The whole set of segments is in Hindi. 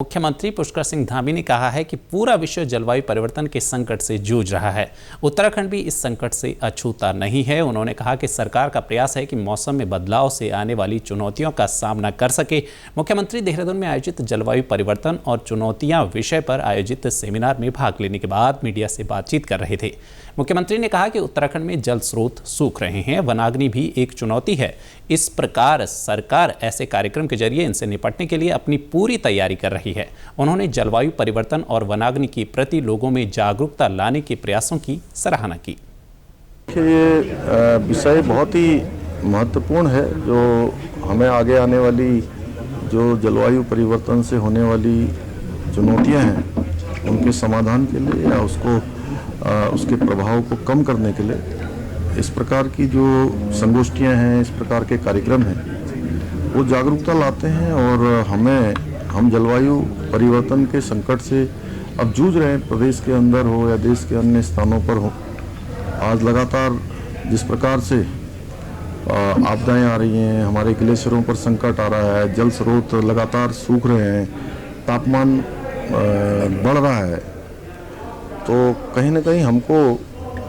मुख्यमंत्री पुष्कर सिंह धामी ने कहा है कि पूरा विश्व जलवायु परिवर्तन के संकट से जूझ रहा है। उत्तराखंड भी इस संकट से अछूता नहीं है। उन्होंने कहा कि सरकार का प्रयास है कि मौसम में बदलाव से आने वाली चुनौतियों का सामना कर सके। मुख्यमंत्री देहरादून में आयोजित जलवायु परिवर्तन और चुनौतियां विषय पर आयोजित सेमिनार में भाग लेने के बाद मीडिया से बातचीत कर रहे थे। मुख्यमंत्री ने कहा कि उत्तराखंड में जल स्रोत सूख रहे हैं, वनाग्नि भी एक चुनौती है। इस प्रकार सरकार ऐसे कार्यक्रम के जरिए इनसे निपटने के लिए अपनी पूरी तैयारी कर रही है। उन्होंने जलवायु परिवर्तन और वनाग्नि के प्रति लोगों में जागरूकता लाने के प्रयासों की सराहना की। ये विषय बहुत ही महत्वपूर्ण है, जो हमें आगे आने वाली जो जलवायु परिवर्तन से होने वाली चुनौतियां हैं उनके समाधान के लिए या उसके प्रभाव को कम करने के लिए इस प्रकार की जो संगोष्ठियां हैं, इस प्रकार के कार्यक्रम हैं, वो जागरूकता लाते हैं। और हम जलवायु परिवर्तन के संकट से अब जूझ रहे हैं, प्रदेश के अंदर हो या देश के अन्य स्थानों पर हो। आज लगातार जिस प्रकार से आपदाएं आ रही हैं, हमारे ग्लेशियरों पर संकट आ रहा है, जल स्रोत लगातार सूख रहे हैं, तापमान बढ़ रहा है, तो कहीं ना कहीं हमको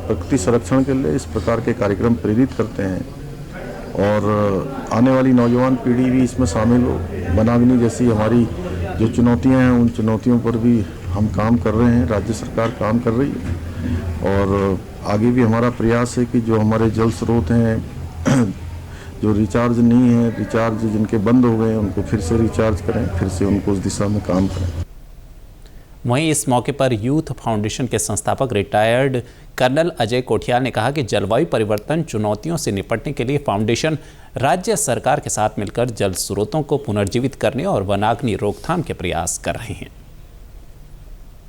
प्रकृति संरक्षण के लिए इस प्रकार के कार्यक्रम प्रेरित करते हैं। और आने वाली नौजवान पीढ़ी भी इसमें शामिल हो। वनाग्नि जैसी हमारी जो चुनौतियां हैं, उन चुनौतियों पर भी हम काम कर रहे हैं, राज्य सरकार काम कर रही है। और आगे भी हमारा प्रयास है कि जो हमारे जल स्रोत हैं जो रिचार्ज नहीं है, रिचार्ज जिनके बंद हो गए हैं, उनको फिर से रिचार्ज करें, फिर से उनको उस दिशा में काम करें। वहीं इस मौके पर यूथ फाउंडेशन के संस्थापक रिटायर्ड कर्नल अजय कोठियाल ने कहा कि जलवायु परिवर्तन चुनौतियों से निपटने के लिए फाउंडेशन राज्य सरकार के साथ मिलकर जल स्रोतों को पुनर्जीवित करने और वनाग्नि रोकथाम के प्रयास कर रहे हैं।